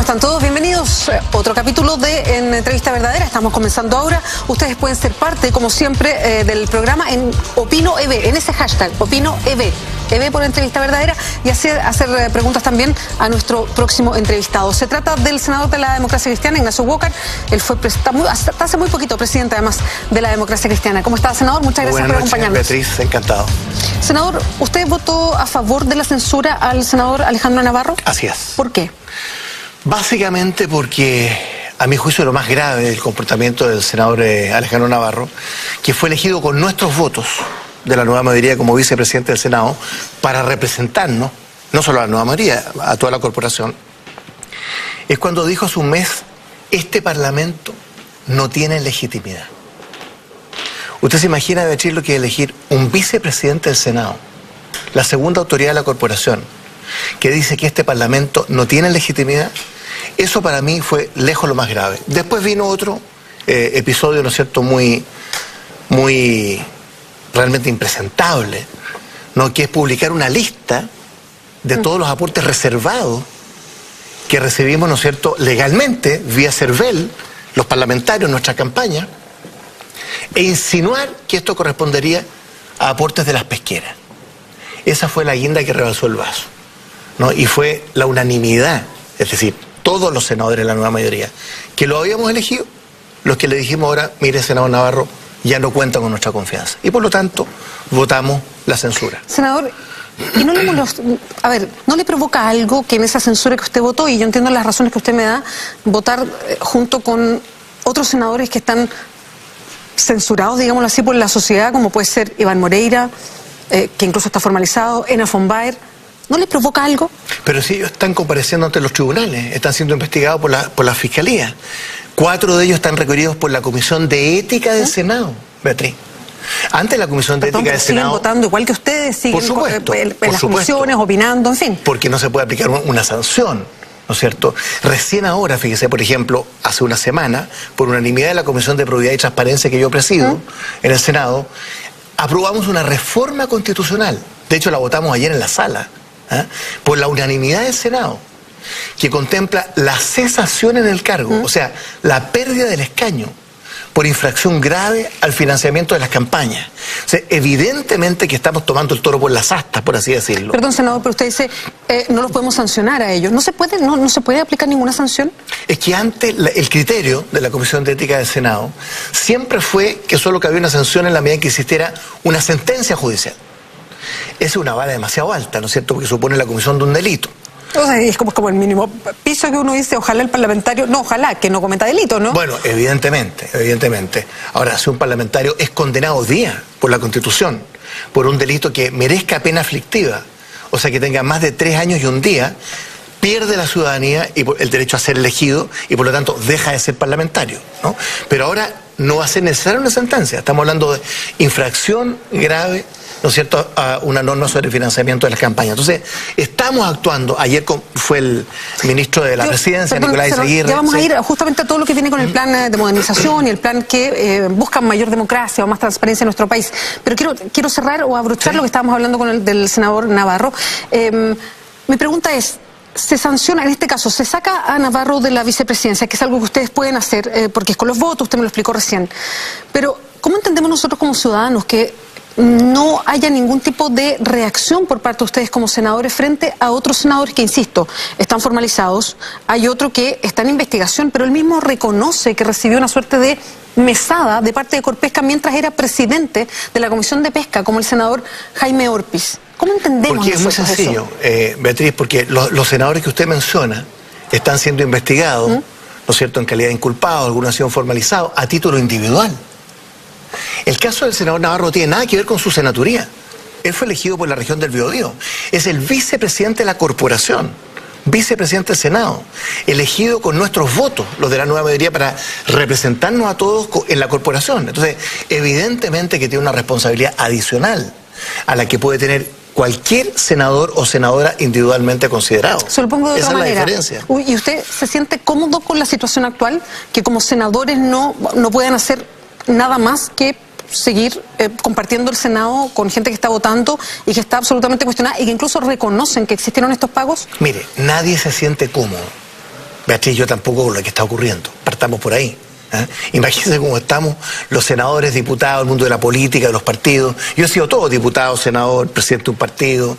están todos? Bienvenidos a otro capítulo de Entrevista Verdadera. Estamos comenzando ahora. Ustedes pueden ser parte, como siempre, del programa en OpinoEV, en ese hashtag, OpinoEV. EV por Entrevista Verdadera, y hacer preguntas también a nuestro próximo entrevistado. Se trata del senador de la Democracia Cristiana, Ignacio Walker. Él fue hasta hace muy poquito presidente, además, de la Democracia Cristiana. ¿Cómo está, senador? Muchas gracias por acompañarnos. Beatriz, encantado. Senador, ¿usted votó a favor de la censura al senador Alejandro Navarro? Así es. ¿Por qué? Básicamente porque, a mi juicio, lo más grave del comportamiento del senador Alejandro Navarro, que fue elegido con nuestros votos de la nueva mayoría como vicepresidente del Senado para representarnos, no solo a la nueva mayoría, a toda la corporación, es cuando dijo hace un mes: este Parlamento no tiene legitimidad. ¿Usted se imagina, Beatriz, lo que es elegir un vicepresidente del Senado, la segunda autoridad de la corporación, que dice que este Parlamento no tiene legitimidad? Eso para mí fue lejos lo más grave. Después vino otro episodio, ¿no es cierto?, muy realmente impresentable, ¿no?, que es publicar una lista de todos los aportes reservados que recibimos, ¿no es cierto?, legalmente, vía CERVEL, los parlamentarios en nuestra campaña, e insinuar que esto correspondería a aportes de las pesqueras. Esa fue la guinda que rebalsó el vaso, ¿no? Y fue la unanimidad, es decir, todos los senadores de la nueva mayoría, que lo habíamos elegido, los que le dijimos ahora: mire, senador Navarro, ya no cuenta con nuestra confianza. Y por lo tanto, votamos la censura. Senador, ¿y no le provoca algo que en esa censura que usted votó, y yo entiendo las razones que usted me da, votar junto con otros senadores que están censurados, digámoslo así, por la sociedad, como puede ser Iván Moreira, que incluso está formalizado, Ena von Baer? ¿No le provoca algo? Pero si ellos están compareciendo ante los tribunales, están siendo investigados por la Fiscalía. 4 de ellos están requeridos por la Comisión de Ética del Senado, Beatriz. Antes la Comisión de Ética del Senado... ¿Siguen votando igual que ustedes? ¿Siguen en las comisiones, opinando, en fin? Porque no se puede aplicar una sanción, ¿no es cierto? Recién ahora, fíjese, por ejemplo, hace una semana, por unanimidad de la Comisión de Probidad y Transparencia que yo presido en el Senado, aprobamos una reforma constitucional. De hecho, la votamos ayer en la sala, por la unanimidad del Senado, que contempla la cesación en el cargo, o sea, la pérdida del escaño por infracción grave al financiamiento de las campañas. O sea, evidentemente que estamos tomando el toro por las astas, por así decirlo. Perdón, senador, pero usted dice, no los podemos sancionar a ellos. ¿No se puede aplicar ninguna sanción? Es que antes el criterio de la Comisión de Ética del Senado siempre fue que solo cabía una sanción en la medida en que existiera una sentencia judicial. Esa es una vara demasiado alta, ¿no es cierto?, porque supone la comisión de un delito. O sea, es como el mínimo piso que uno dice: ojalá el parlamentario, ojalá que no cometa delito, ¿no? Bueno, evidentemente. Ahora, si un parlamentario es condenado hoy día por la Constitución por un delito que merezca pena aflictiva, o sea, que tenga más de 3 años y un día, pierde la ciudadanía y el derecho a ser elegido, y por lo tanto deja de ser parlamentario, ¿no? Pero ahora no va a ser necesaria una sentencia. Estamos hablando de infracción grave, ¿no es cierto?, a una norma sobre el financiamiento de las campañas. Entonces, estamos actuando. Ayer fue el ministro de la Presidencia, Nicolás Aguirre. Ya vamos a ir justamente a todo lo que viene con el plan de modernización y el plan que busca mayor democracia o más transparencia en nuestro país. Pero quiero cerrar o abrochar lo que estábamos hablando con del senador Navarro. Mi pregunta es: se sanciona, en este caso, se saca a Navarro de la vicepresidencia, que es algo que ustedes pueden hacer, porque es con los votos, usted me lo explicó recién. Pero, ¿cómo entendemos nosotros como ciudadanos que no haya ningún tipo de reacción por parte de ustedes como senadores frente a otros senadores que, insisto, están formalizados? Hay otro que está en investigación, pero él mismo reconoce que recibió una suerte de mesada de parte de Corpesca mientras era presidente de la Comisión de Pesca, como el senador Jaime Orpiz. ¿Cómo entendemos Porque es muy sencillo, Beatriz, porque los senadores que usted menciona están siendo investigados, ¿no es cierto?, en calidad de inculpados, algunos han sido formalizados a título individual. El caso del senador Navarro no tiene nada que ver con su senaturía. Él fue elegido por la región del Biobío. Es el vicepresidente de la corporación, vicepresidente del Senado, elegido con nuestros votos, los de la nueva mayoría, para representarnos a todos en la corporación. Entonces, evidentemente que tiene una responsabilidad adicional a la que puede tener cualquier senador o senadora individualmente considerado. Se lo pongo de otra manera. Esa es la diferencia. ¿Y usted se siente cómodo con la situación actual? Que como senadores no puedan hacer nada más que seguir compartiendo el Senado con gente que está votando y que está absolutamente cuestionada y que incluso reconocen que existieron estos pagos? Mire, nadie se siente cómodo. Beatriz, yo tampoco con lo que está ocurriendo. Partamos por ahí. Imagínense cómo estamos los senadores, diputados, el mundo de la política, de los partidos. Yo he sido todo diputado, senador, presidente de un partido,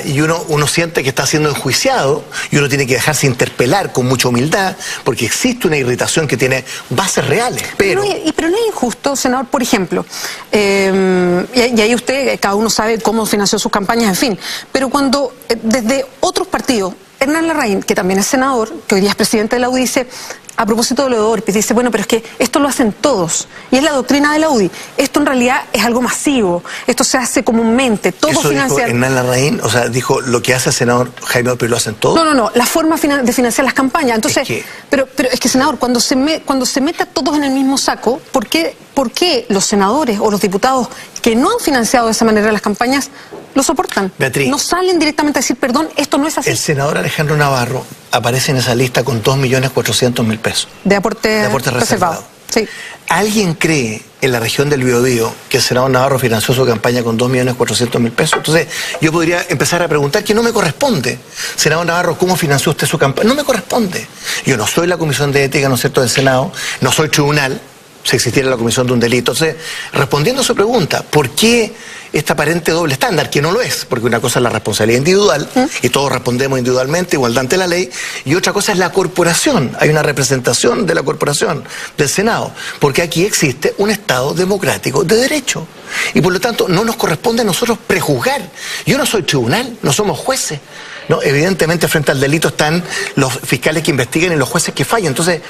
y uno siente que está siendo enjuiciado y uno tiene que dejarse interpelar con mucha humildad porque existe una irritación que tiene bases reales. Pero no es injusto, senador, por ejemplo, y ahí usted, cada uno sabe cómo financió sus campañas, en fin, pero cuando desde otros partidos, Hernán Larraín, que también es senador, que hoy día es presidente de la UDI, dice, a propósito de lo de Orpis, dice, bueno, pero es que esto lo hacen todos, y es la doctrina de la UDI, esto en realidad es algo masivo, esto se hace comúnmente, todos financian... Dijo Hernán Larraín, o sea, dijo, lo que hace el senador Jaime Orpis lo hacen todos. No, la forma de financiar las campañas, entonces, pero es que, senador, cuando se mete a todos en el mismo saco, ¿por qué los senadores o los diputados que no han financiado de esa manera las campañas lo soportan? Beatriz, no salen directamente a decir, perdón, esto no es así. El senador Alejandro Navarro aparece en esa lista con 2.400.000 pesos. De aporte reservado. Sí. ¿Alguien cree en la región del Biobío que el senador Navarro financió su campaña con 2.400.000 pesos? Entonces, yo podría empezar a preguntar que no me corresponde. Senador Navarro, ¿cómo financió usted su campaña? No me corresponde. Yo no soy la Comisión de Ética, ¿no es cierto?, del Senado, no soy tribunal, si existiera la comisión de un delito. Entonces, respondiendo a su pregunta, ¿por qué este aparente doble estándar? Que no lo es, porque una cosa es la responsabilidad individual, y todos respondemos individualmente, igualdad ante la ley, y otra cosa es la corporación. Hay una representación de la corporación, del Senado, porque aquí existe un Estado democrático de derecho. Y por lo tanto, no nos corresponde a nosotros prejuzgar. Yo no soy tribunal, no somos jueces. No, evidentemente, frente al delito están los fiscales que investigan y los jueces que fallan. Entonces,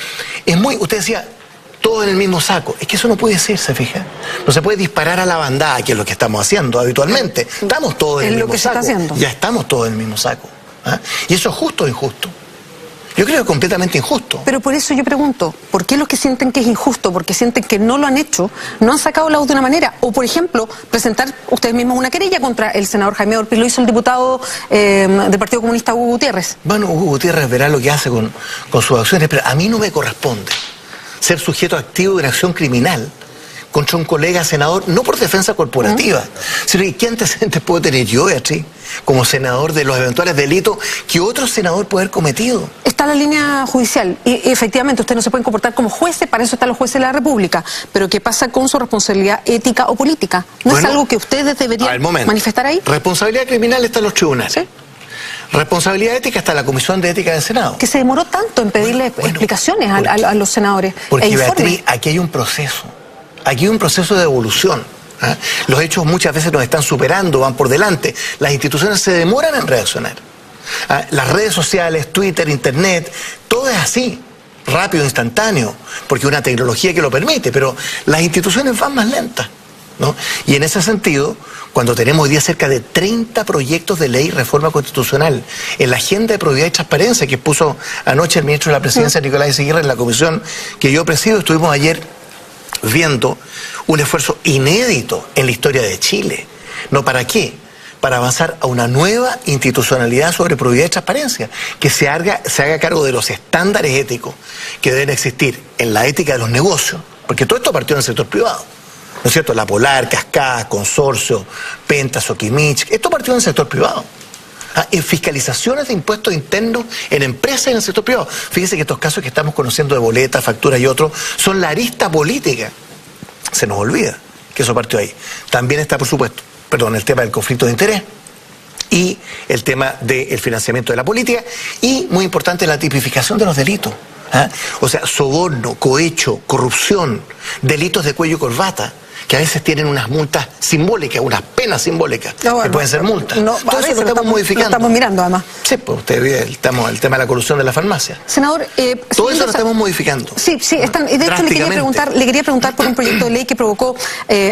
es muy... Usted decía... todo en el mismo saco. Es que eso no puede ser, ¿se fija? No se puede disparar a la bandada, que es lo que estamos haciendo habitualmente. Estamos todos en el mismo saco. Ya estamos todos en el mismo saco. ¿Y eso es justo o injusto? Yo creo que es completamente injusto. Pero por eso yo pregunto, ¿por qué los que sienten que es injusto, porque sienten que no lo han hecho, no han sacado la voz de una manera? O, por ejemplo, presentar ustedes mismos una querella contra el senador Jaime Orpis, lo hizo el diputado del Partido Comunista Hugo Gutiérrez. Bueno, Hugo Gutiérrez verá lo que hace con sus acciones, pero a mí no me corresponde ser sujeto activo de una acción criminal contra un colega senador, no por defensa corporativa, sino que ¿qué antecedentes puedo tener yo, Beatriz, como senador de los eventuales delitos que otro senador puede haber cometido? Está la línea judicial, y efectivamente ustedes no se pueden comportar como jueces, para eso están los jueces de la República, pero ¿qué pasa con su responsabilidad ética o política? ¿No es algo que ustedes deberían manifestar ahí? Responsabilidad criminal está en los tribunales. ¿Sí? Responsabilidad ética está en la Comisión de Ética del Senado. Que se demoró tanto en pedirle explicaciones a los senadores. Porque, Beatriz, aquí hay un proceso. Aquí hay un proceso de evolución. Los hechos muchas veces nos están superando, van por delante. Las instituciones se demoran en reaccionar. Las redes sociales, Twitter, Internet, todo es así. Rápido, instantáneo. Porque es una tecnología que lo permite. Pero las instituciones van más lentas, ¿no? Y en ese sentido, cuando tenemos hoy día cerca de 30 proyectos de ley reforma constitucional en la agenda de probidad y transparencia que puso anoche el ministro de la Presidencia, Nicolás Aguirre, en la comisión que yo presido, estuvimos ayer viendo un esfuerzo inédito en la historia de Chile. ¿No para qué? Para avanzar a una nueva institucionalidad sobre probidad y transparencia, que se haga cargo de los estándares éticos que deben existir en la ética de los negocios, porque todo esto partió en el sector privado. ¿No es cierto? La Polar, Cascada, Consorcio, Penta, Soquimich, esto partió en el sector privado. En fiscalizaciones de impuestos internos en empresas en el sector privado. Fíjense que estos casos que estamos conociendo de boletas, facturas y otros, son la arista política. Se nos olvida que eso partió ahí. También está, por supuesto, el tema del conflicto de interés y el tema del financiamiento de la política y, muy importante, la tipificación de los delitos. O sea, soborno, cohecho, corrupción, delitos de cuello y corbata, que a veces tienen unas multas simbólicas, unas penas simbólicas, que pueden ser multas. Todo eso lo estamos modificando. Lo estamos mirando, además. Sí, pues usted ve el tema de la corrupción de la farmacia. Senador, todo eso lo estamos modificando. Sí, están, de hecho le quería preguntar por un proyecto de ley que provocó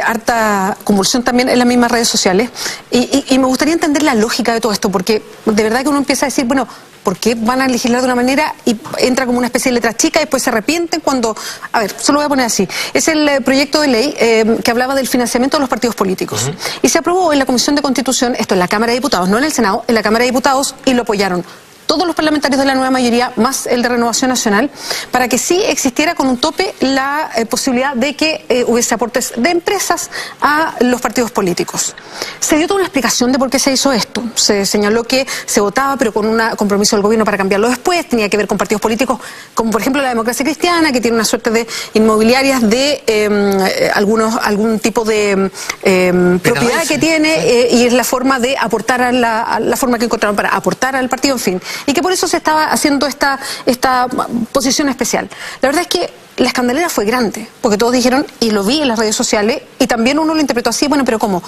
harta convulsión también en las mismas redes sociales, y me gustaría entender la lógica de todo esto, porque de verdad que uno empieza a decir, bueno, ¿por qué van a legislar de una manera y entra como una especie de letra chica y después se arrepienten cuando... A ver, solo voy a poner así. Es el proyecto de ley que hablaba del financiamiento de los partidos políticos. Y se aprobó en la Comisión de Constitución, esto en la Cámara de Diputados, no en el Senado, en la Cámara de Diputados, y lo apoyaron todos los parlamentarios de la nueva mayoría, más el de Renovación Nacional, para que sí existiera con un tope la posibilidad de que hubiese aportes de empresas a los partidos políticos. Se dio toda una explicación de por qué se hizo esto. Se señaló que se votaba, pero con un compromiso del gobierno para cambiarlo después. Tenía que ver con partidos políticos, como por ejemplo la Democracia Cristiana, que tiene una suerte de inmobiliarias de algún tipo de propiedad que tiene, y es la forma de aportar a la forma que encontraron para aportar al partido, en fin. Y que por eso se estaba haciendo esta posición especial. La verdad es que la escandalera fue grande, porque todos dijeron, y lo vi en las redes sociales, y también uno lo interpretó así, bueno, pero ¿cómo?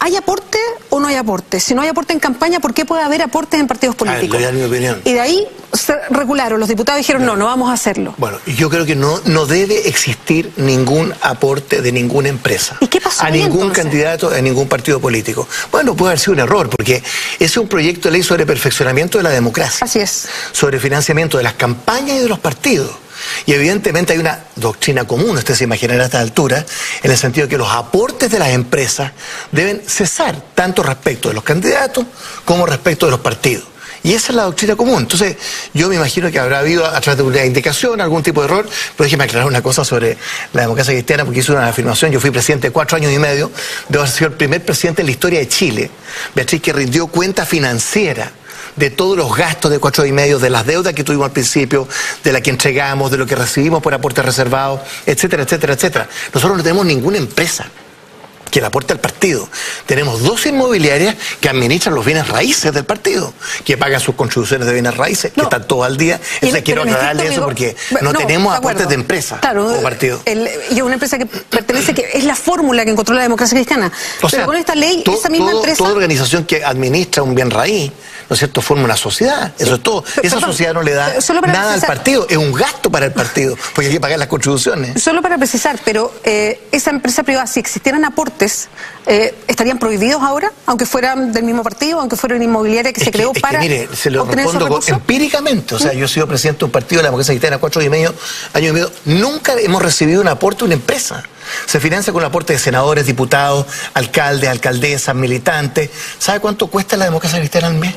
¿Hay aporte o no hay aporte? Si no hay aporte en campaña, ¿por qué puede haber aportes en partidos políticos? Le voy a dar mi opinión. Y de ahí se regularon, los diputados dijeron, no vamos a hacerlo. Bueno, yo creo que no debe existir ningún aporte de ninguna empresa. ¿Y qué pasó a ahí, ningún entonces? Candidato, a ningún partido político. Bueno, puede haber sido un error, porque ese es un proyecto de ley sobre perfeccionamiento de la democracia. Así es. Sobre financiamiento de las campañas y de los partidos. Y evidentemente hay una doctrina común, usted se imaginará a esta altura, en el sentido de que los aportes de las empresas deben cesar, tanto respecto de los candidatos como respecto de los partidos. Y esa es la doctrina común. Entonces, yo me imagino que habrá habido, a través de una indicación, algún tipo de error, pero déjeme aclarar una cosa sobre la democracia cristiana, porque hice una afirmación. Yo fui presidente 4 años y medio, debo haber sido el primer presidente en la historia de Chile, Beatriz, que rindió cuenta financiera de todos los gastos de 4 años y medio, de las deudas que tuvimos al principio, de la que entregamos, de lo que recibimos por aportes reservados, etcétera, etcétera, etcétera. Nosotros no tenemos ninguna empresa que le aporte al partido. Tenemos 2 inmobiliarias que administran los bienes raíces del partido, que pagan sus contribuciones de bienes raíces, que están todos al día. Entonces quiero aclararle eso, porque no tenemos aportes de empresa o partido. Y es una empresa que pertenece, que es la fórmula que encontró la democracia cristiana. Pero con esta ley, esa misma empresa... Toda organización que administra un bien raíz, ¿no es cierto?, forma una sociedad. Eso es todo. Esa sociedad no le da nada al partido. Es un gasto para el partido, porque hay que pagar las contribuciones. Solo para precisar, pero esa empresa privada, si existieran aportes, ¿estarían prohibidos ahora? Aunque fueran del mismo partido, aunque fuera una inmobiliaria que se creó para... mire, se lo respondo empíricamente. O sea, yo he sido presidente de un partido de la democracia cristiana 4 años y medio. Nunca hemos recibido un aporte de una empresa. Se financia con el aporte de senadores, diputados, alcaldes, alcaldesas, militantes. ¿Sabe cuánto cuesta la democracia cristiana al mes?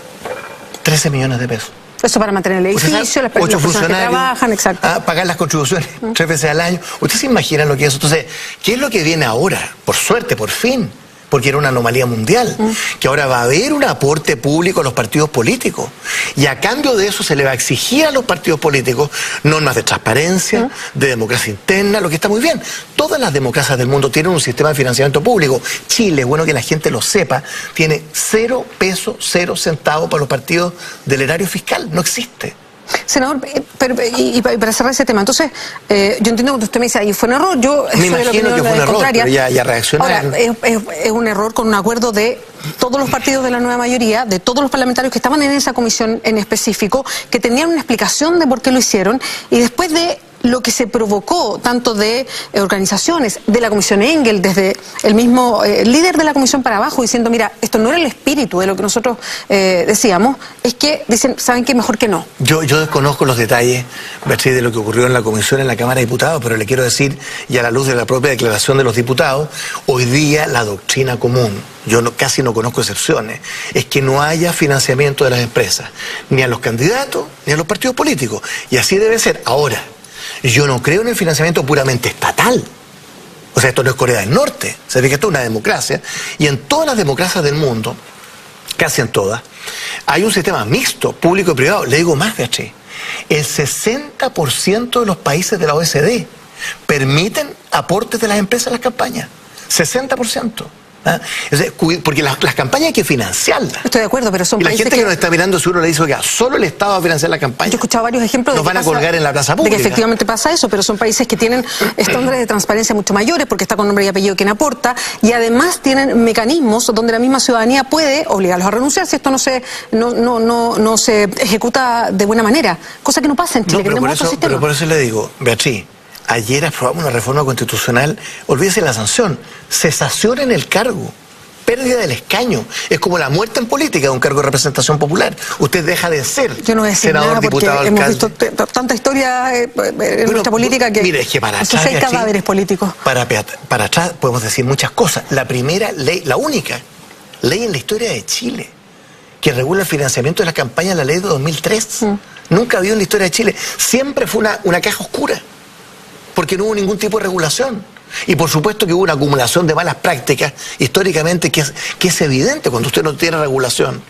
13 millones de pesos. Eso para mantener el edificio, las personas que trabajan, exacto. Pagar las contribuciones 3 veces al año. ¿Usted se imagina lo que es eso? Entonces, ¿qué es lo que viene ahora? Por suerte, por fin, porque era una anomalía mundial, que ahora va a haber un aporte público a los partidos políticos. Y a cambio de eso se le va a exigir a los partidos políticos normas de transparencia, de democracia interna, lo que está muy bien. Todas las democracias del mundo tienen un sistema de financiamiento público. Chile, es bueno que la gente lo sepa, tiene 0 pesos, 0 centavos para los partidos del erario fiscal. No existe. Senador, y para cerrar ese tema, entonces, yo entiendo que usted me dice, ahí fue un error, yo me imagino que fue un error, pero ya reaccionaron. Ahora, es un error con un acuerdo de todos los partidos de la nueva mayoría, de todos los parlamentarios que estaban en esa comisión en específico, que tenían una explicación de por qué lo hicieron, y después de lo que se provocó, tanto de organizaciones, de la Comisión Engel, desde el mismo líder de la comisión para abajo, diciendo, mira, esto no era el espíritu de lo que nosotros decíamos, es que dicen, ¿saben qué? Mejor que no. Yo desconozco los detalles, Beatriz, de lo que ocurrió en la comisión en la Cámara de Diputados, pero le quiero decir, y a la luz de la propia declaración de los diputados, hoy día la doctrina común, casi no conozco excepciones, es que no haya financiamiento de las empresas, ni a los candidatos, ni a los partidos políticos. Y así debe ser. Ahora, yo no creo en el financiamiento puramente estatal. O sea, esto no es Corea del Norte. Se ve que esto es una democracia. Y en todas las democracias del mundo, casi en todas, hay un sistema mixto, público y privado. Le digo más, Beatriz. El 60% de los países de la OECD permiten aportes de las empresas a las campañas. 60%. ¿Ah? Porque las campañas hay que financiarlas. Estoy de acuerdo, pero son países la gente que nos está mirando seguro le dice, oiga, solo el Estado va a financiar la campaña. Yo he escuchado varios ejemplos nos van a colgar en la plaza pública. De que efectivamente pasa eso, pero son países que tienen estándares de transparencia mucho mayores, porque está con nombre y apellido quien aporta, y además tienen mecanismos donde la misma ciudadanía puede obligarlos a renunciar si esto no se ejecuta de buena manera, cosa que no pasa en Chile. Pero por eso le digo, Beatriz, ayer aprobamos una reforma constitucional, olvídese la sanción, cesación en el cargo, pérdida del escaño. Es como la muerte en política de un cargo de representación popular. Usted deja de ser senador, diputado, alcalde. Hemos visto tanta historia en nuestra política que... Mire, es que para atrás, hay cadáveres políticos. Para atrás podemos decir muchas cosas. La primera ley, la única ley en la historia de Chile que regula el financiamiento de las campañas, la ley de 2003. Nunca había en la historia de Chile. Siempre fue una caja oscura, porque no hubo ningún tipo de regulación. Y por supuesto que hubo una acumulación de malas prácticas, históricamente, que es evidente cuando usted no tiene regulación.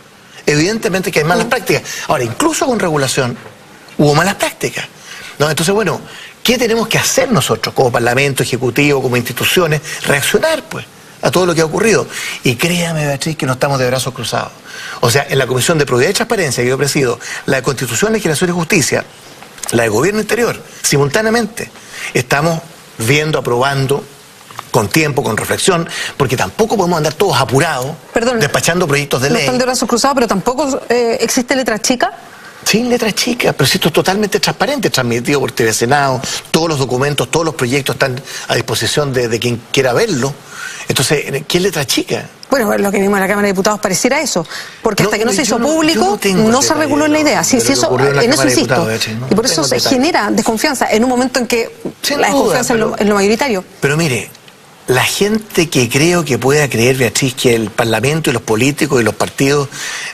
Evidentemente que hay malas prácticas. Ahora, incluso con regulación, hubo malas prácticas, ¿no? Entonces, bueno, ¿qué tenemos que hacer nosotros como Parlamento, Ejecutivo, como instituciones? Reaccionar, pues, a todo lo que ha ocurrido. Y créame, Beatriz, que no estamos de brazos cruzados. O sea, en la Comisión de Probidad y Transparencia que yo presido, la de Constitución, Legislación y Justicia, la de Gobierno Interior, simultáneamente, estamos viendo, aprobando, con tiempo, con reflexión, porque tampoco podemos andar todos apurados, despachando proyectos de ley. No están de brazos cruzados, pero tampoco existe letra chica. Sin letra chica, pero esto es totalmente transparente, transmitido por TV Senado, todos los documentos, todos los proyectos están a disposición de quien quiera verlo. Entonces, ¿qué es letra chica? Bueno, lo que vimos en la Cámara de Diputados pareciera eso, porque hasta que no se hizo público, no se reguló en la idea. Si eso, en eso insisto. Y por eso se genera desconfianza en un momento en que la desconfianza es lo mayoritario. Pero mire, la gente que creo que pueda creer, Beatriz, que el Parlamento y los políticos y los partidos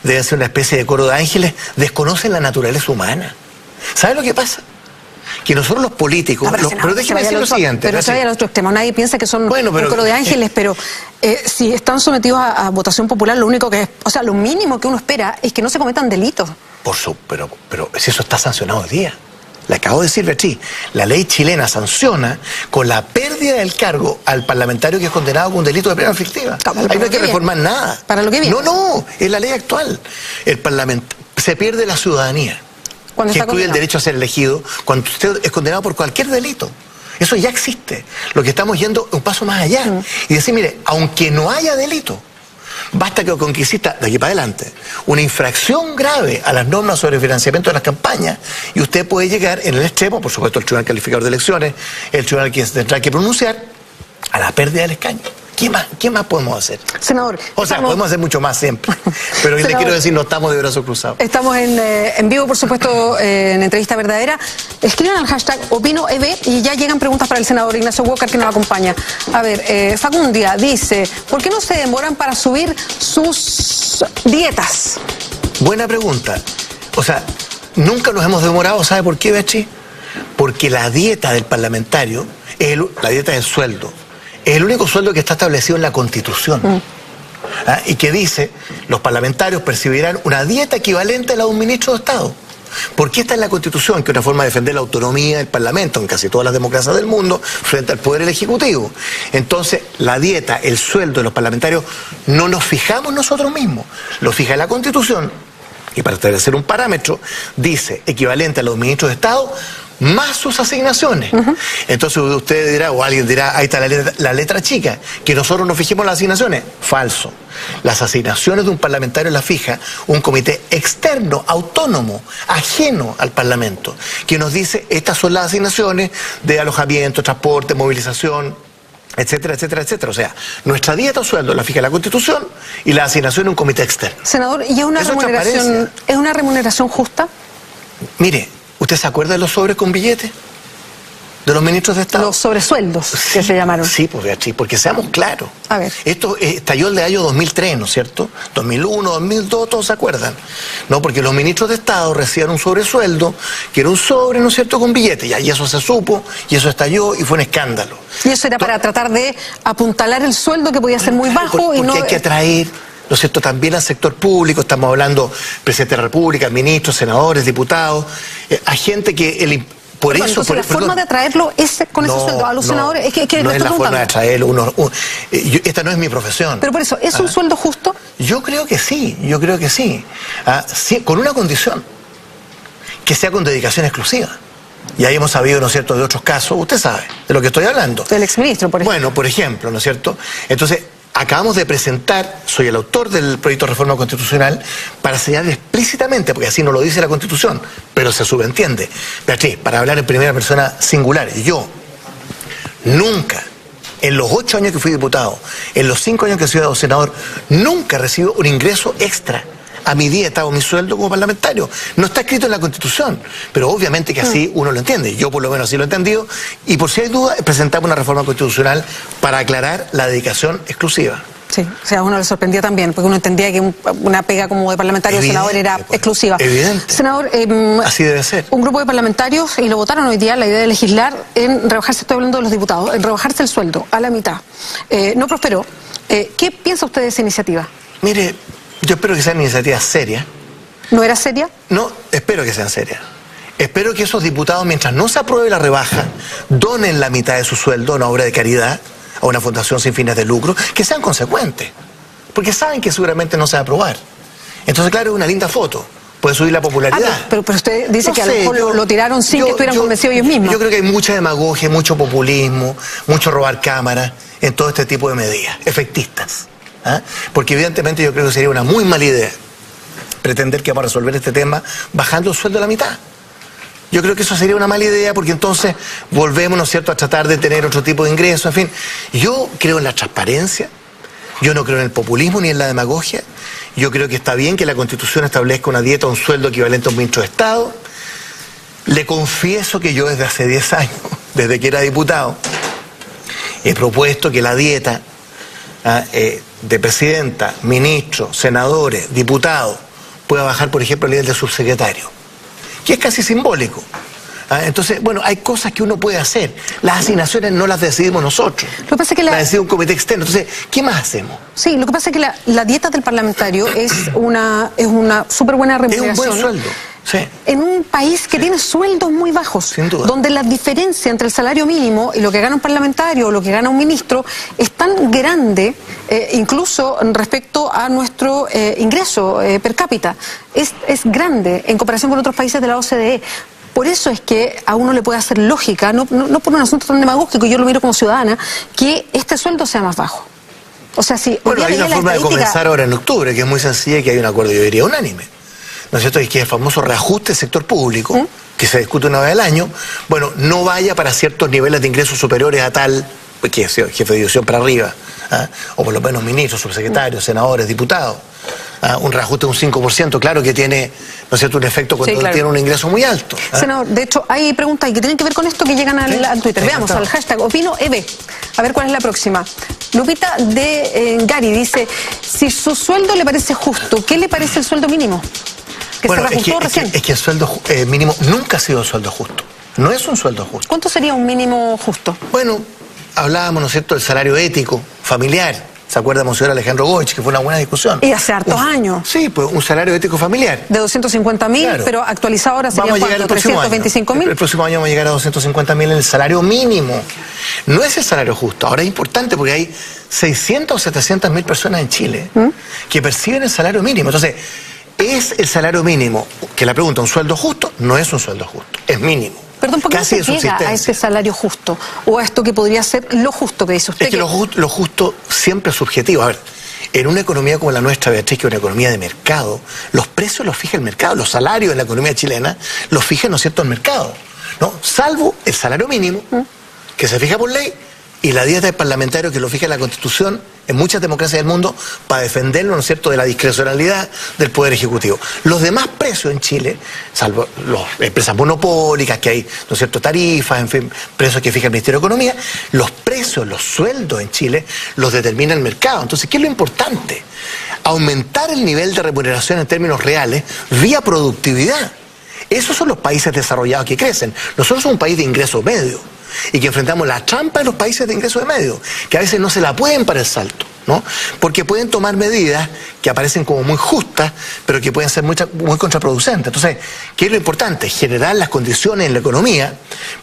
deben ser una especie de coro de ángeles, desconocen la naturaleza humana. ¿Sabe lo que pasa? Que nosotros los políticos... pero déjeme decir lo siguiente. Pero se vaya al otro extremo. Nadie piensa que son un coro de ángeles, pero si están sometidos a votación popular, lo único que es... O sea, lo mínimo que uno espera es que no se cometan delitos. Pero si eso está sancionado hoy día. Le acabo de decir, Beatriz, la ley chilena sanciona con la pérdida del cargo al parlamentario que es condenado con un delito de pena fictiva. Ahí no hay que reformar nada. Para lo que viene. No, es la ley actual. El parlamento se pierde la ciudadanía, que incluye el derecho a ser elegido cuando usted es condenado por cualquier delito. Eso ya existe. Lo que estamos yendo es un paso más allá. Y decir, mire, aunque no haya delito, basta que con que exista, de aquí para adelante, una infracción grave a las normas sobre el financiamiento de las campañas, y usted puede llegar en el extremo, por supuesto el Tribunal Calificador de Elecciones, el tribunal que tendrá que pronunciar, a la pérdida del escaño. ¿Qué más podemos hacer? Senador, podemos hacer mucho más siempre. Pero le quiero decir, no estamos de brazos cruzados. Estamos en vivo, por supuesto, en Entrevista Verdadera. Escriban al hashtag OpinoEB y ya llegan preguntas para el senador Ignacio Walker, que nos acompaña. A ver, Facundia dice, ¿por qué no se demoran para subir sus dietas? Buena pregunta. O sea, nunca nos hemos demorado. ¿Sabe por qué, Beatriz? Porque la dieta del parlamentario, la dieta del sueldo, es el único sueldo que está establecido en la Constitución. Y que dice, los parlamentarios percibirán una dieta equivalente a la de un ministro de Estado. Porque está en la Constitución, que es una forma de defender la autonomía del Parlamento en casi todas las democracias del mundo frente al Poder Ejecutivo. Entonces, la dieta, el sueldo de los parlamentarios, no nos fijamos nosotros mismos, lo fija la Constitución, y para establecer un parámetro, dice equivalente a los ministros de Estado, más sus asignaciones. Entonces usted dirá, o alguien dirá, ahí está la letra chica, que nosotros nos fijemos las asignaciones. Falso. Las asignaciones de un parlamentario las fija un comité externo, autónomo, ajeno al Parlamento, que nos dice, estas son las asignaciones de alojamiento, transporte, movilización, etcétera, etcétera, etcétera. O sea, nuestra dieta o sueldo la fija la Constitución y la asignación de un comité externo. Senador, ¿y es una remuneración justa? Mire, ¿usted se acuerda de los sobres con billetes? ¿De los ministros de Estado? Los sobresueldos, que se llamaron. Sí, pues Beatriz, porque seamos claros. A ver. Esto estalló el año 2003, ¿no es cierto? 2001, 2002, todos se acuerdan. No, porque los ministros de Estado recibían un sobresueldo, que era un sobre, ¿no es cierto?, con billetes. Y eso se supo, y eso estalló, y fue un escándalo. Y eso era para tratar de apuntalar el sueldo, que podía ser muy bajo. Porque hay que atraer, ¿no es cierto?, también al sector público. Estamos hablando presidente de la República, ministros, senadores, diputados, a gente que por eso, entonces, la forma de atraerlo es con ese sueldo a los senadores. No es la forma de atraerlo. Esta no es mi profesión. Pero por eso, ¿es un sueldo justo? Yo creo que sí, sí, con una condición, que sea con dedicación exclusiva. Y ahí hemos sabido, ¿no es cierto?, de otros casos, usted sabe de lo que estoy hablando. Del exministro, por ejemplo. Bueno, por ejemplo, ¿no es cierto? Entonces, acabamos de presentar, soy el autor del proyecto de reforma constitucional, para señalar explícitamente, porque así no lo dice la Constitución, pero se subentiende. Beatriz, para hablar en primera persona singular, yo nunca, en los 8 años que fui diputado, en los 5 años que he sido senador, nunca recibo un ingreso extra a mi dieta o mi sueldo como parlamentario. No está escrito en la Constitución, pero obviamente que así uno lo entiende. Yo por lo menos así lo he entendido, y por si hay duda, presentamos una reforma constitucional para aclarar la dedicación exclusiva. Sí, o sea, a uno le sorprendía también, porque uno entendía que una pega como de parlamentario o senador era exclusiva. Evidente. Senador, así debe ser. Un grupo de parlamentarios, y lo votaron hoy día, la idea de legislar en rebajarse, estoy hablando de los diputados, en rebajarse el sueldo a la mitad. No prosperó. ¿Qué piensa usted de esa iniciativa? Mire, yo espero que sea una iniciativa seria. ¿No era seria? No, espero que sean serias. Espero que esos diputados, mientras no se apruebe la rebaja, donen la mitad de su sueldo a una obra de caridad, a una fundación sin fines de lucro, que sean consecuentes, porque saben que seguramente no se va a aprobar. Entonces, claro, es una linda foto, puede subir la popularidad. Pero usted dice que a lo mejor lo tiraron sin que estuvieran convencidos ellos mismos. Yo creo que hay mucha demagogia, mucho populismo, mucho robar cámaras en todo este tipo de medidas, efectistas. ¿Ah? Porque evidentemente yo creo que sería una muy mala idea pretender que vamos a resolver este tema bajando el sueldo a la mitad. Yo creo que eso sería una mala idea, porque entonces volvemos, ¿no es cierto?, a tratar de tener otro tipo de ingresos, en fin. Yo creo en la transparencia, yo no creo en el populismo ni en la demagogia. Yo creo que está bien que la Constitución establezca una dieta, un sueldo equivalente a un ministro de Estado. Le confieso que yo desde hace 10 años, desde que era diputado, he propuesto que la dieta de presidenta, ministros, senadores, diputados, pueda bajar, por ejemplo, el nivel de subsecretario, que es casi simbólico. Entonces, bueno, hay cosas que uno puede hacer. Las asignaciones no las decidimos nosotros. Lo que pasa es que las decide un comité externo. Entonces, ¿qué más hacemos? Sí, lo que pasa es que la dieta del parlamentario es una súper buena remuneración. Es un buen sueldo. Sí. En un país que tiene sueldos muy bajos, sin duda, donde la diferencia entre el salario mínimo y lo que gana un parlamentario o lo que gana un ministro es tan grande, incluso respecto a nuestro ingreso per cápita, es grande en comparación con otros países de la OCDE. Por eso es que a uno le puede hacer lógica, no por un asunto tan demagógico, yo lo miro como ciudadana, que este sueldo sea más bajo. O sea, si bueno, hay una forma de comenzar ahora en octubre, que es muy sencilla y que hay un acuerdo, yo diría, unánime. ¿No es cierto? Y que el famoso reajuste del sector público, que se discute una vez al año, bueno, no vaya para ciertos niveles de ingresos superiores a tal, que es jefe de división para arriba, o por lo menos ministros, subsecretarios, senadores, diputados. Un reajuste de un 5%, claro que tiene, ¿no es cierto?, un efecto cuando sí, claro, tiene un ingreso muy alto. Senador, de hecho, hay preguntas que tienen que ver con esto que llegan al Twitter. Veamos, al hashtag OpinoEB. A ver cuál es la próxima. Lupita de Gary dice, si su sueldo le parece justo, ¿qué le parece el sueldo mínimo? Bueno, es que el sueldo mínimo nunca ha sido un sueldo justo. No es un sueldo justo. ¿Cuánto sería un mínimo justo? Bueno, hablábamos, ¿no es cierto?, del salario ético, familiar. ¿Se acuerda, monseñor Alejandro Goich, que fue una buena discusión? Y hace hartos años. Sí, pues un salario ético familiar. De 250.000, claro, pero actualizado ahora sería vamos a llegar 325.000. El próximo año vamos a llegar a 250.000 en el salario mínimo. No es el salario justo. Ahora es importante porque hay 600 o 700.000 personas en Chile que perciben el salario mínimo. Entonces, ¿es el salario mínimo, que la pregunta, un sueldo justo? No es un sueldo justo, es mínimo. Perdón, ¿por qué no se llega a ese salario justo? ¿O a esto que podría ser lo justo que dice usted? Es que lo justo siempre es subjetivo. A ver, en una economía como la nuestra, Beatriz, que es una economía de mercado, los precios los fija el mercado, los salarios en la economía chilena los fija, ¿no es cierto?, el mercado, ¿no? Salvo el salario mínimo, que se fija por ley, y la dieta del parlamentario, que lo fija la Constitución en muchas democracias del mundo, para defenderlo, ¿no es cierto?, de la discrecionalidad del Poder Ejecutivo. Los demás precios en Chile, salvo las empresas monopólicas, que hay, ¿no es cierto?, tarifas, en fin, precios que fija el Ministerio de Economía, los precios, los sueldos en Chile los determina el mercado. Entonces, ¿qué es lo importante? Aumentar el nivel de remuneración en términos reales vía productividad. Esos son los países desarrollados que crecen. Nosotros somos un país de ingreso medio y que enfrentamos la trampa de los países de ingreso de medio, que a veces no se la pueden para el salto, ¿no? Porque pueden tomar medidas que aparecen como muy justas, pero que pueden ser muy contraproducentes. Entonces, ¿qué es lo importante? Generar las condiciones en la economía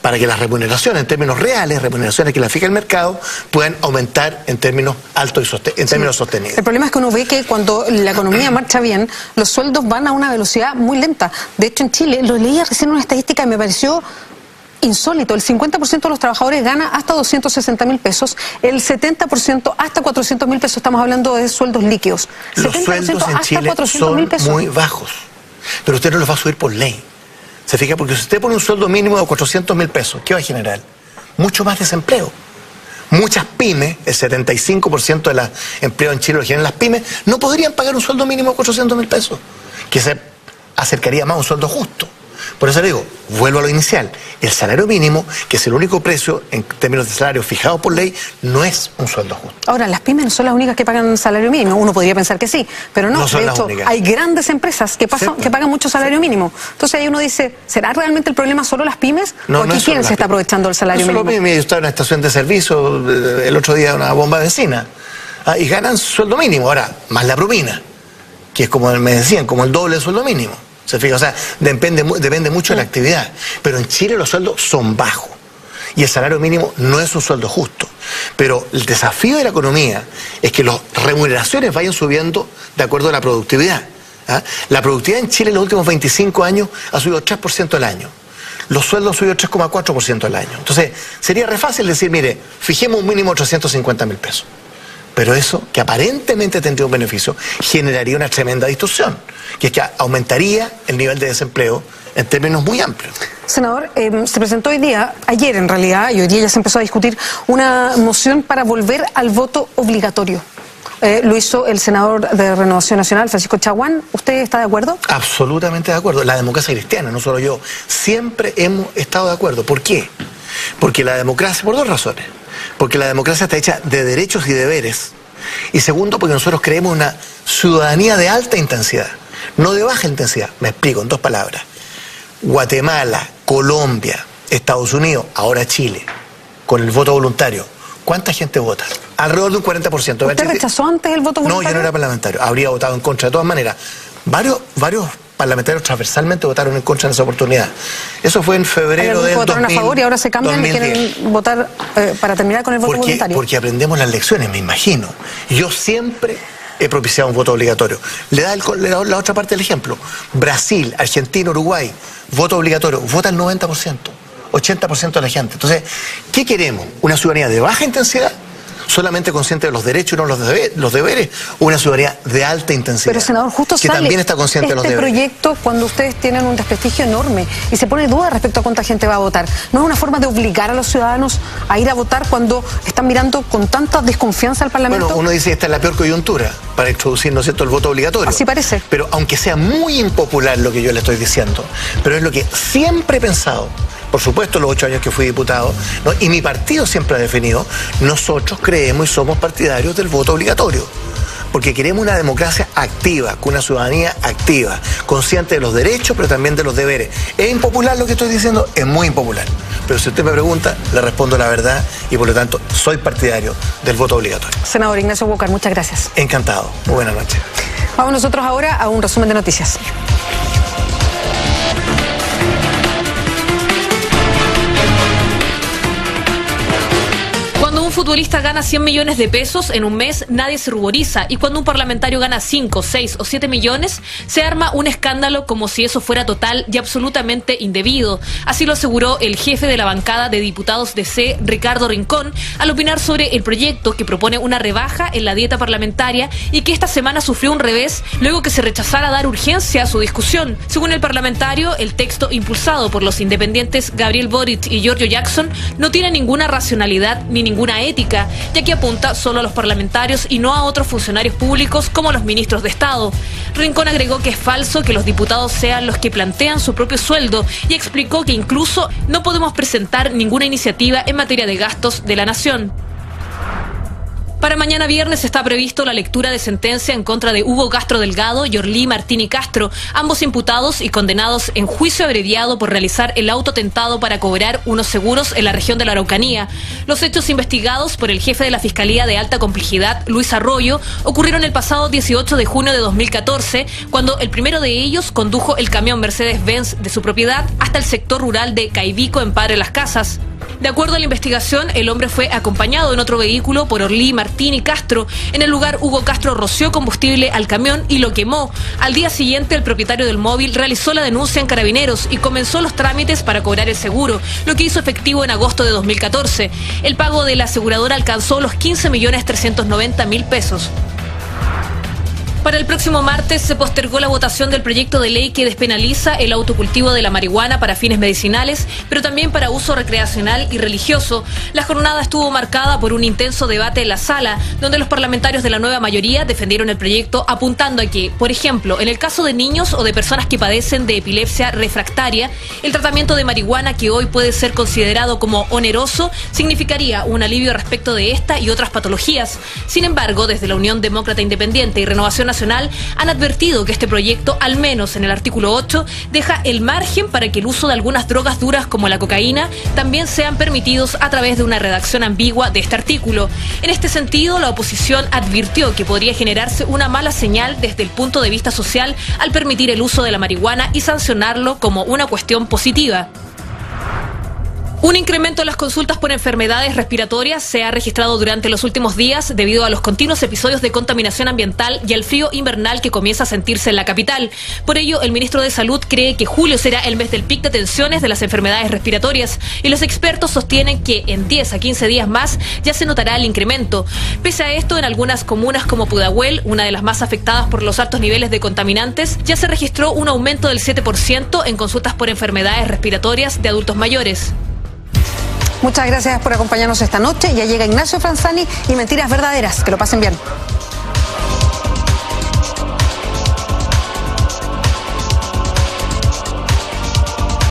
para que las remuneraciones en términos reales, remuneraciones que las fija el mercado, puedan aumentar en términos altos y en términos sostenidos. El problema es que uno ve que cuando la economía marcha bien, los sueldos van a una velocidad muy lenta. De hecho, en Chile, lo leía recién una estadística y me pareció insólito, el 50% de los trabajadores gana hasta 260.000 pesos, el 70% hasta 400.000 pesos, estamos hablando de sueldos líquidos. Los sueldos en Chile son muy bajos, pero usted no los va a subir por ley. ¿Se fija? Porque si usted pone un sueldo mínimo de 400.000 pesos, ¿qué va a generar? Mucho más desempleo. Muchas pymes, el 75% de los empleos en Chile lo generan las pymes, no podrían pagar un sueldo mínimo de 400.000 pesos, que se acercaría más a un sueldo justo. Por eso le digo, vuelvo a lo inicial, el salario mínimo, que es el único precio en términos de salario fijado por ley, no es un sueldo justo. Ahora, las pymes no son las únicas que pagan salario mínimo, uno podría pensar que sí, pero no, son de las hecho únicas. hay grandes empresas que pagan mucho salario mínimo. Entonces ahí uno dice, ¿será realmente el problema solo las pymes? No, ¿O aquí quién se está aprovechando del salario mínimo? Yo estaba en una estación de servicio el otro día, una bomba de benzina, y ganan sueldo mínimo, ahora, más la propina, que es como me decían, como el doble del sueldo mínimo. ¿Se fija? O sea, depende mucho de la actividad. Pero en Chile los sueldos son bajos. Y el salario mínimo no es un sueldo justo. Pero el desafío de la economía es que las remuneraciones vayan subiendo de acuerdo a la productividad. ¿Ah? La productividad en Chile en los últimos 25 años ha subido 3% al año. Los sueldos han subido 3,4% al año. Entonces, sería re fácil decir, mire, fijemos un mínimo de 350.000 pesos. Pero eso, que aparentemente tendría un beneficio, generaría una tremenda distorsión, que es que aumentaría el nivel de desempleo en términos muy amplios. Senador, se presentó ayer en realidad, y hoy día ya se empezó a discutir una moción para volver al voto obligatorio. Lo hizo el senador de Renovación Nacional, Francisco Chaguán. ¿Usted está de acuerdo? Absolutamente de acuerdo. La democracia cristiana, no solo yo, siempre hemos estado de acuerdo. ¿Por qué? Porque la democracia, por dos razones. Porque la democracia está hecha de derechos y deberes. Y segundo, porque nosotros creemos una ciudadanía de alta intensidad, no de baja intensidad. Me explico en dos palabras. Guatemala, Colombia, Estados Unidos, ahora Chile, con el voto voluntario. ¿Cuánta gente vota? Alrededor de un 40%. ¿Usted rechazó antes el voto voluntario? No, yo no era parlamentario. Habría votado en contra. De todas maneras, varios parlamentarios transversalmente votaron en contra en esa oportunidad. Eso fue en febrero del 2000. Votaron a favor y ahora se cambian 2010. Y quieren votar para terminar con el voto voluntario. Porque aprendemos las lecciones, me imagino. Yo siempre he propiciado un voto obligatorio. Le da la otra parte del ejemplo. Brasil, Argentina, Uruguay, voto obligatorio. Vota el 90%, 80% de la gente. Entonces, ¿qué queremos? ¿Una ciudadanía de baja intensidad? Solamente consciente de los derechos y no los deberes, o una ciudadanía de alta intensidad. Pero, senador, justo que también está consciente de los deberes. Proyecto cuando ustedes tienen un desprestigio enorme y se pone duda respecto a cuánta gente va a votar. ¿No es una forma de obligar a los ciudadanos a ir a votar cuando están mirando con tanta desconfianza al Parlamento? Bueno, uno dice que esta es la peor coyuntura para introducir, ¿no es cierto?, el voto obligatorio. Así parece. Pero aunque sea muy impopular lo que yo le estoy diciendo, pero es lo que siempre he pensado. Por supuesto, los 8 años que fui diputado, ¿no? Y mi partido siempre ha definido, nosotros creemos y somos partidarios del voto obligatorio, porque queremos una democracia activa, con una ciudadanía activa, consciente de los derechos, pero también de los deberes. ¿Es impopular lo que estoy diciendo? Es muy impopular. Pero si usted me pregunta, le respondo la verdad y por lo tanto soy partidario del voto obligatorio. Senador Ignacio Walker, muchas gracias. Encantado. Muy buenas noches. Vamos nosotros ahora a un resumen de noticias. Cuando un futbolista gana 100 millones de pesos en un mes, nadie se ruboriza. Y cuando un parlamentario gana 5, 6 o 7 millones, se arma un escándalo como si eso fuera total y absolutamente indebido. Así lo aseguró el jefe de la bancada de diputados DC, Ricardo Rincón, al opinar sobre el proyecto que propone una rebaja en la dieta parlamentaria y que esta semana sufrió un revés luego que se rechazara dar urgencia a su discusión. Según el parlamentario, el texto impulsado por los independientes Gabriel Boric y Giorgio Jackson no tiene ninguna racionalidad ni ninguna ética, ya que apunta solo a los parlamentarios y no a otros funcionarios públicos como los ministros de Estado. Rincón agregó que es falso que los diputados sean los que plantean su propio sueldo y explicó que incluso no podemos presentar ninguna iniciativa en materia de gastos de la nación. Para mañana viernes está previsto la lectura de sentencia en contra de Hugo Castro Delgado y Orly Martini Castro, ambos imputados y condenados en juicio abreviado por realizar el autotentado para cobrar unos seguros en la región de la Araucanía. Los hechos investigados por el jefe de la Fiscalía de Alta Complejidad, Luis Arroyo, ocurrieron el pasado 18 de junio de 2014, cuando el primero de ellos condujo el camión Mercedes-Benz de su propiedad hasta el sector rural de Caibico, en Padre Las Casas. De acuerdo a la investigación, el hombre fue acompañado en otro vehículo por Orly Martini Castro. En el lugar, Hugo Castro roció combustible al camión y lo quemó. Al día siguiente, el propietario del móvil realizó la denuncia en Carabineros y comenzó los trámites para cobrar el seguro, lo que hizo efectivo en agosto de 2014. El pago de la aseguradora alcanzó los 15.390.000 pesos. Para el próximo martes se postergó la votación del proyecto de ley que despenaliza el autocultivo de la marihuana para fines medicinales, pero también para uso recreacional y religioso. La jornada estuvo marcada por un intenso debate en la sala, donde los parlamentarios de la nueva mayoría defendieron el proyecto apuntando a que, por ejemplo, en el caso de niños o de personas que padecen de epilepsia refractaria, el tratamiento de marihuana, que hoy puede ser considerado como oneroso, significaría un alivio respecto de esta y otras patologías. Sin embargo, desde la Unión Demócrata Independiente y Renovación Nacional han advertido que este proyecto, al menos en el artículo 8, deja el margen para que el uso de algunas drogas duras como la cocaína también sean permitidos a través de una redacción ambigua de este artículo. En este sentido, la oposición advirtió que podría generarse una mala señal desde el punto de vista social al permitir el uso de la marihuana y sancionarlo como una cuestión positiva. Un incremento en las consultas por enfermedades respiratorias se ha registrado durante los últimos días debido a los continuos episodios de contaminación ambiental y al frío invernal que comienza a sentirse en la capital. Por ello, el ministro de Salud cree que julio será el mes del pic de atenciones de las enfermedades respiratorias y los expertos sostienen que en 10 a 15 días más ya se notará el incremento. Pese a esto, en algunas comunas como Pudahuel, una de las más afectadas por los altos niveles de contaminantes, ya se registró un aumento del 7% en consultas por enfermedades respiratorias de adultos mayores. Muchas gracias por acompañarnos esta noche. Ya llega Ignacio Franzani y Mentiras Verdaderas. Que lo pasen bien.